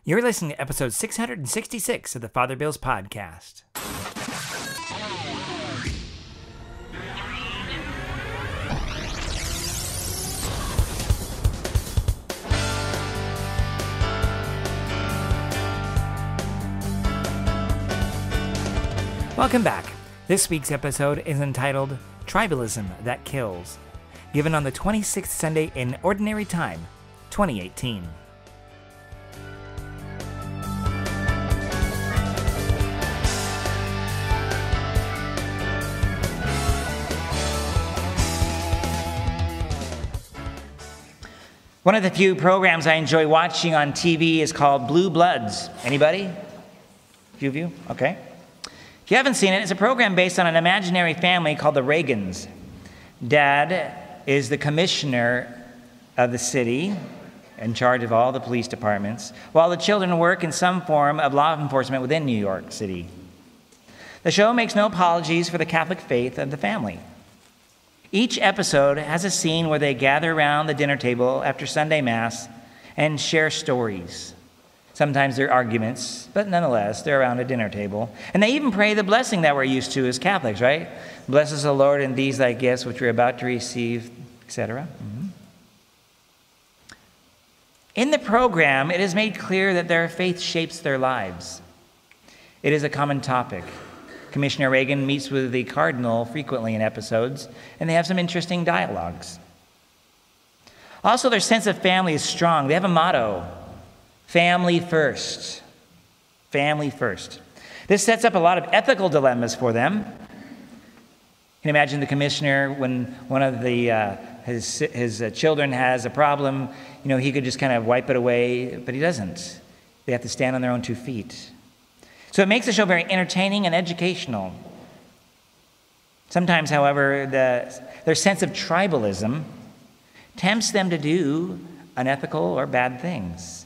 You're listening to episode 666 of the Father Bills podcast. Welcome back. This week's episode is entitled Tribalism That Kills, given on the 26th Sunday in Ordinary Time, 2018. One of the few programs I enjoy watching on TV is called Blue Bloods. Anybody? A few of you? Okay. If you haven't seen it, it's a program based on an imaginary family called the Reagans. Dad is the commissioner of the city, in charge of all the police departments, while the children work in some form of law enforcement within New York City. The show makes no apologies for the Catholic faith of the family. Each episode has a scene where they gather around the dinner table after Sunday Mass and share stories. Sometimes they're arguments, but nonetheless, they're around a dinner table. And they even pray the blessing that we're used to as Catholics, right? Bless us, O Lord, in these thy gifts which we're about to receive, etc. In the program, it is made clear that their faith shapes their lives. It is a common topic. Commissioner Reagan meets with the cardinal frequently in episodes, and they have some interesting dialogues. Also, their sense of family is strong. They have a motto, family first. Family first. This sets up a lot of ethical dilemmas for them. You can imagine the commissioner when one of his children has a problem, he could just kind of wipe it away, but he doesn't. They have to stand on their own 2 feet. So it makes the show very entertaining and educational. Sometimes, however, their sense of tribalism tempts them to do unethical or bad things.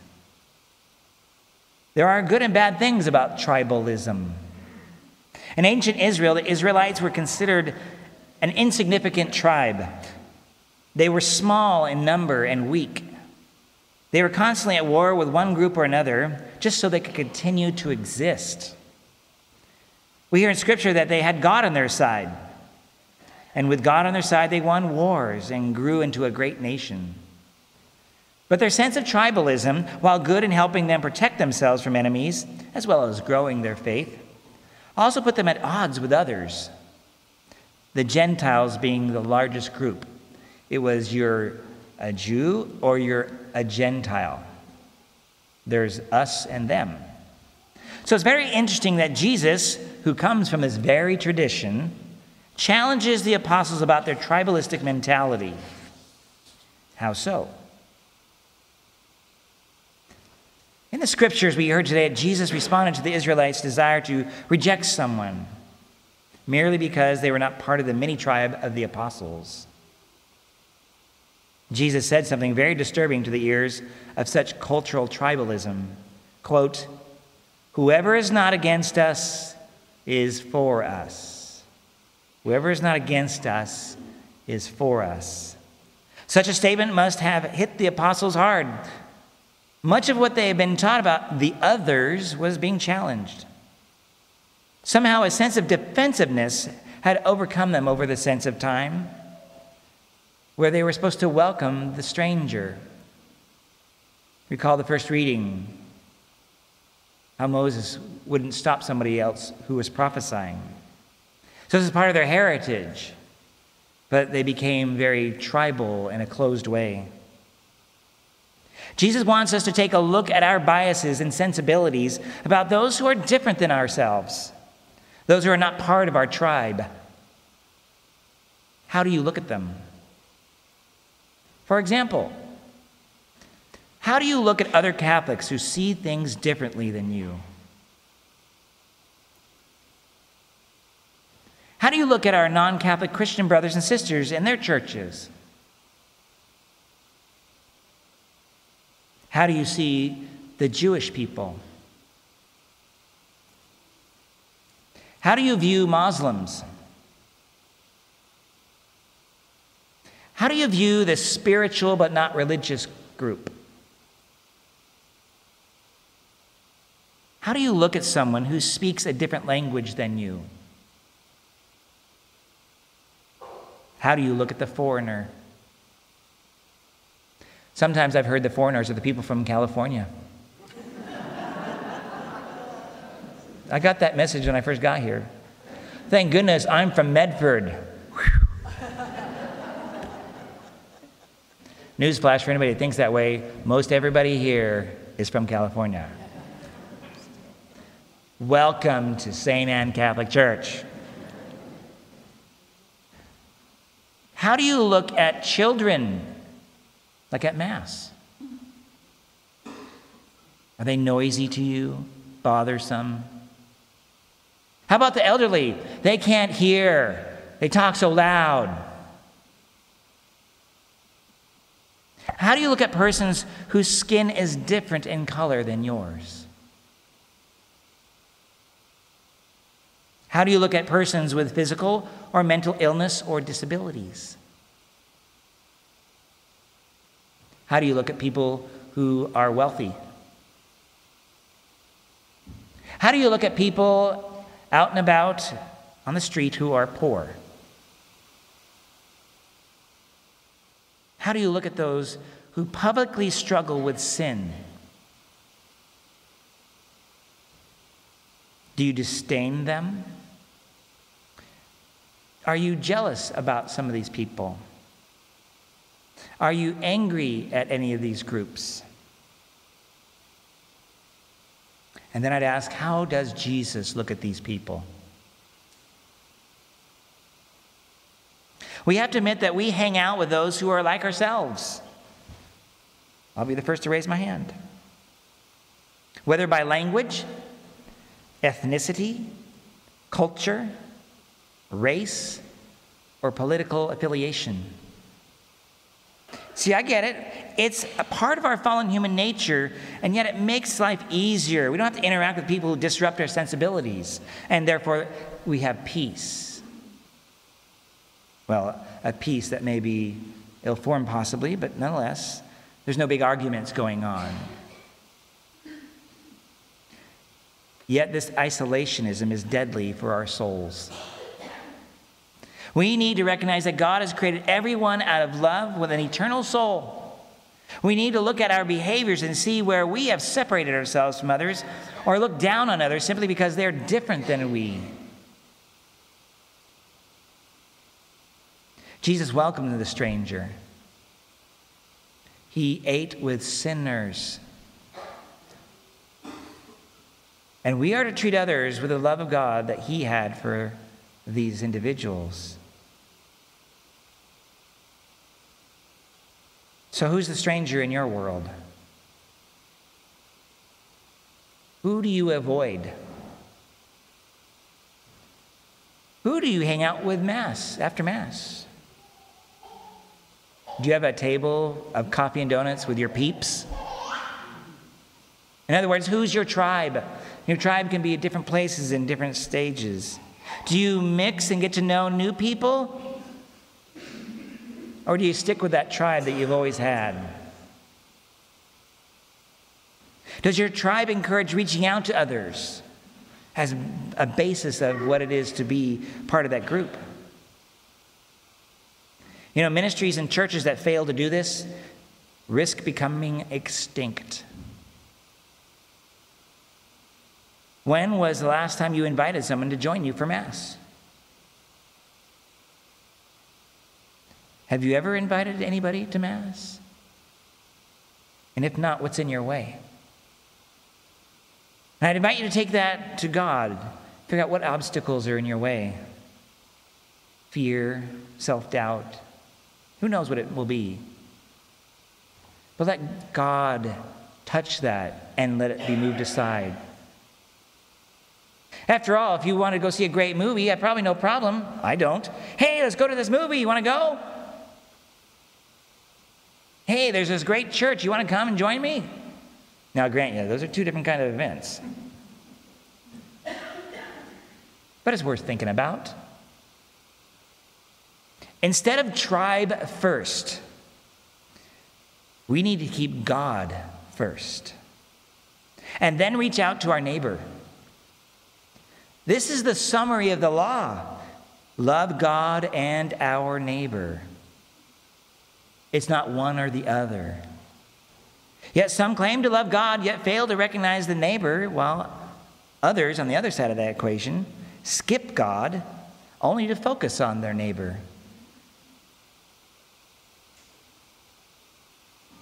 There are good and bad things about tribalism. In ancient Israel, the Israelites were considered an insignificant tribe. They were small in number and weak. They were constantly at war with one group or another just so they could continue to exist. We hear in Scripture that they had God on their side. And with God on their side, they won wars and grew into a great nation. But their sense of tribalism, while good in helping them protect themselves from enemies, as well as growing their faith, also put them at odds with others, the Gentiles being the largest group. It was you're a Jew or you're a Gentile. There's us and them. So it's very interesting that Jesus, who comes from this very tradition, challenges the apostles about their tribalistic mentality. How so? In the scriptures we heard today, Jesus responded to the Israelites' desire to reject someone merely because they were not part of the mini tribe of the apostles. Jesus said something very disturbing to the ears of such cultural tribalism. Quote, "Whoever is not against us is for us. Whoever is not against us is for us." Such a statement must have hit the apostles hard. Much of what they had been taught about the others was being challenged. Somehow a sense of defensiveness had overcome them over the sense of time, where they were supposed to welcome the stranger. Recall the first reading, how Moses wouldn't stop somebody else who was prophesying. So this is part of their heritage, but they became very tribal in a closed way. Jesus wants us to take a look at our biases and sensibilities about those who are different than ourselves, those who are not part of our tribe. How do you look at them? For example, how do you look at other Catholics who see things differently than you? How do you look at our non-Catholic Christian brothers and sisters in their churches? How do you see the Jewish people? How do you view Muslims? How do you view the spiritual but not religious group? How do you look at someone who speaks a different language than you? How do you look at the foreigner? Sometimes I've heard the foreigners are the people from California. I got that message when I first got here. Thank goodness I'm from Medford. Newsflash for anybody that thinks that way, most everybody here is from California. Welcome to St. Anne Catholic Church. How do you look at children, like at Mass? Are they noisy to you, bothersome? How about the elderly? They can't hear. They talk so loud. How do you look at persons whose skin is different in color than yours? How do you look at persons with physical or mental illness or disabilities? How do you look at people who are wealthy? How do you look at people out and about on the street who are poor? How do you look at those who publicly struggle with sin? Do you disdain them? Are you jealous about some of these people? Are you angry at any of these groups? And then I'd ask, how does Jesus look at these people? We have to admit that we hang out with those who are like ourselves. I'll be the first to raise my hand. Whether by language, ethnicity, culture, race, or political affiliation. See, I get it. It's a part of our fallen human nature, and yet it makes life easier. We don't have to interact with people who disrupt our sensibilities, and therefore we have peace. Well, a peace that may be ill-formed possibly, but nonetheless, there's no big arguments going on. Yet this isolationism is deadly for our souls. We need to recognize that God has created everyone out of love with an eternal soul. We need to look at our behaviors and see where we have separated ourselves from others or look down on others simply because they're different than we. Jesus welcomed the stranger. He ate with sinners. And we are to treat others with the love of God that he had for these individuals. So who's the stranger in your world? Who do you avoid? Who do you hang out with after Mass? Do you have a table of coffee and donuts with your peeps? In other words, who's your tribe? Your tribe can be at different places in different stages. Do you mix and get to know new people? Or do you stick with that tribe that you've always had? Does your tribe encourage reaching out to others as a basis of what it is to be part of that group? You know, ministries and churches that fail to do this risk becoming extinct. When was the last time you invited someone to join you for Mass? Have you ever invited anybody to Mass? And if not, what's in your way? And I'd invite you to take that to God. Figure out what obstacles are in your way. Fear, self-doubt. Who knows what it will be? But let God touch that and let it be moved aside. After all, if you want to go see a great movie, I have probably no problem. I don't. Hey, let's go to this movie. You want to go? Hey, there's this great church. You want to come and join me? Now, grant you, those are two different kind of events. But it's worth thinking about. Instead of tribe first, we need to keep God first. and then reach out to our neighbor. This is the summary of the law. Love God and our neighbor. It's not one or the other. Yet some claim to love God, yet fail to recognize the neighbor, while others on the other side of that equation skip God only to focus on their neighbor.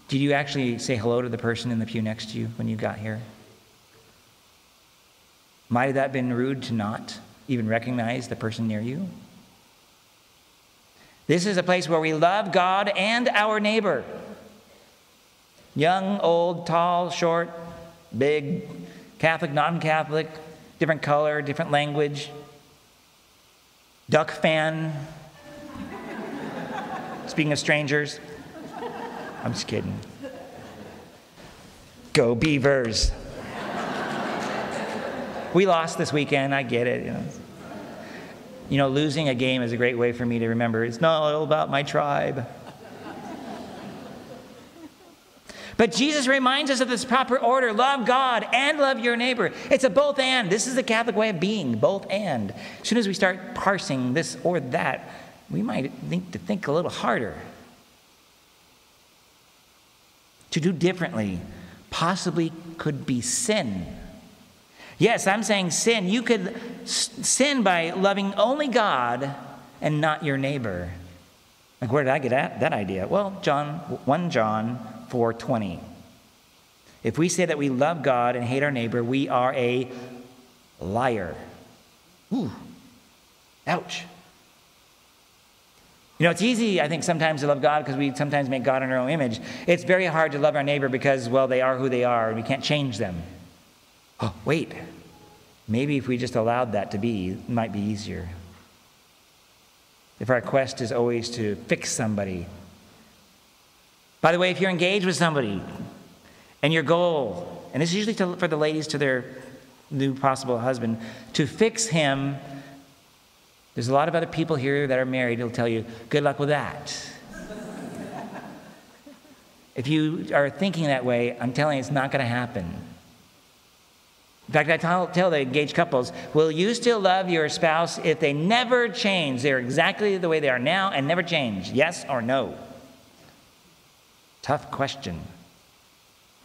Did you actually say hello to the person in the pew next to you when you got here? Might have that been rude to not even recognize the person near you? This is a place where we love God and our neighbor. Young, old, tall, short, big, Catholic, non-Catholic, different color, different language. Duck fan. Speaking of strangers. I'm just kidding. Go Beavers. We lost this weekend. I get it. You know, losing a game is a great way for me to remember it's not all about my tribe. But Jesus reminds us of this proper order. Love God and love your neighbor. It's a both and. This is the Catholic way of being, both and. As soon as we start parsing this or that, we might need to think a little harder. To do differently possibly could be sin. Yes, I'm saying sin. You could sin by loving only God and not your neighbor. Like, where did I get that idea? Well, 1 John 4:20. If we say that we love God and hate our neighbor, we are a liar. Ooh, ouch. You know, it's easy, I think, sometimes to love God because we sometimes make God in our own image. It's very hard to love our neighbor because, well, they are who they are and we can't change them. Oh, wait. Maybe if we just allowed that to be, it might be easier. If our quest is always to fix somebody. By the way, if you're engaged with somebody and your goal, and this is usually for the ladies to their new possible husband, to fix him, there's a lot of other people here that are married who'll tell you, good luck with that. If you are thinking that way, I'm telling you it's not going to happen. In fact, I tell the engaged couples, will you still love your spouse if they never change? They're exactly the way they are now and never change. Yes or no? Tough question.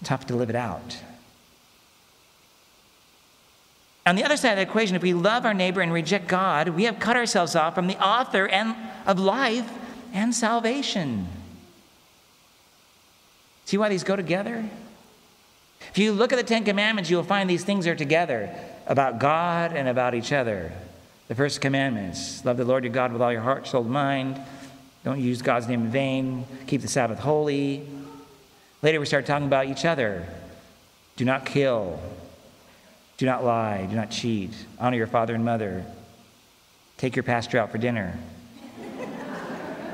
Tough to live it out. On the other side of the equation, if we love our neighbor and reject God, we have cut ourselves off from the author of life and salvation. See why these go together? If you look at the Ten Commandments, you'll find these things are together about God and about each other. The first commandments, love the Lord your God with all your heart, soul, and mind. Don't use God's name in vain. Keep the Sabbath holy. Later we start talking about each other. Do not kill. Do not lie. Do not cheat. Honor your father and mother. Take your pastor out for dinner.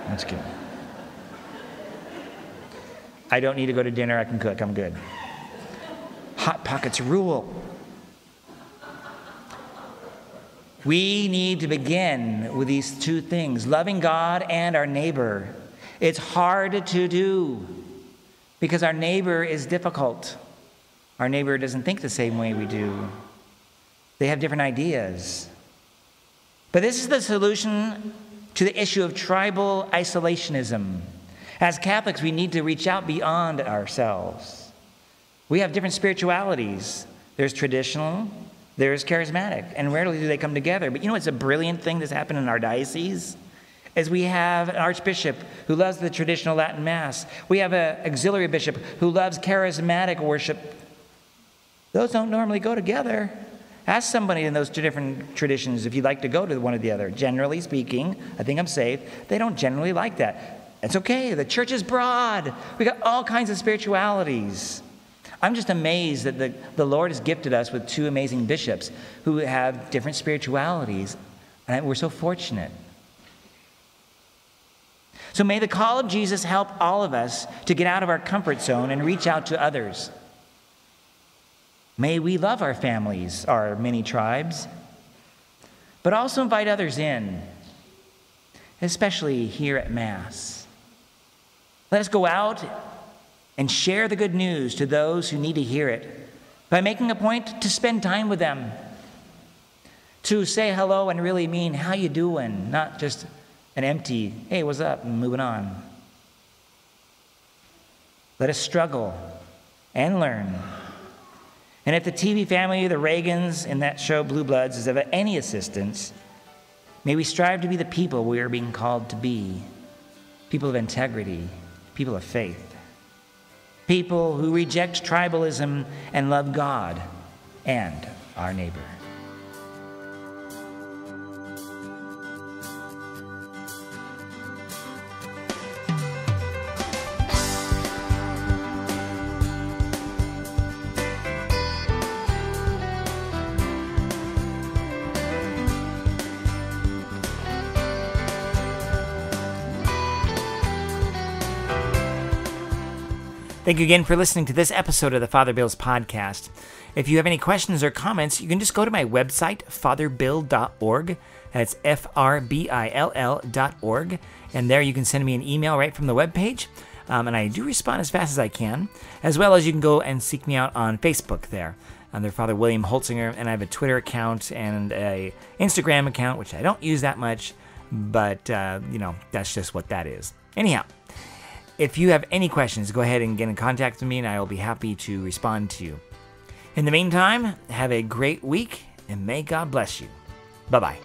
That's good. I don't need to go to dinner. I can cook. I'm good. Hot Pockets rule. We need to begin with these two things, loving God and our neighbor. It's hard to do because our neighbor is difficult. Our neighbor doesn't think the same way we do. They have different ideas. But this is the solution to the issue of tribal isolationism. As Catholics, we need to reach out beyond ourselves. We have different spiritualities. There's traditional, there's charismatic, and rarely do they come together. But you know what's a brilliant thing that's happened in our diocese? Is we have an archbishop who loves the traditional Latin Mass. We have an auxiliary bishop who loves charismatic worship. Those don't normally go together. Ask somebody in those two different traditions if you'd like to go to one or the other. Generally speaking, I think I'm safe, they don't generally like that. It's okay. The church is broad. We got all kinds of spiritualities. I'm just amazed that the Lord has gifted us with two amazing bishops who have different spiritualities, and we're so fortunate. So may the call of Jesus help all of us to get out of our comfort zone and reach out to others. May we love our families, our many tribes, but also invite others in, especially here at Mass. Let us go out and share the good news to those who need to hear it. by making a point to spend time with them, to say hello and really mean, how you doing? Not just an empty, hey, what's up, and moving on. Let us struggle and learn. And if the TV family, the Reagans in that show Blue Bloods, is of any assistance, may we strive to be the people we are being called to be. People of integrity, people of faith. People who reject tribalism and love God and our neighbor. Thank you again for listening to this episode of the Father Bill's podcast. If you have any questions or comments, you can just go to my website, fatherbill.org. That's FRBILL.org. And there you can send me an email right from the webpage. And I do respond as fast as I can. As well as you can go and seek me out on Facebook there. Under Father William Holtzinger. And I have a Twitter account and a Instagram account, which I don't use that much. But, that's just what that is. Anyhow. If you have any questions, go ahead and get in contact with me, and I will be happy to respond to you. In the meantime, have a great week, and may God bless you. Bye-bye.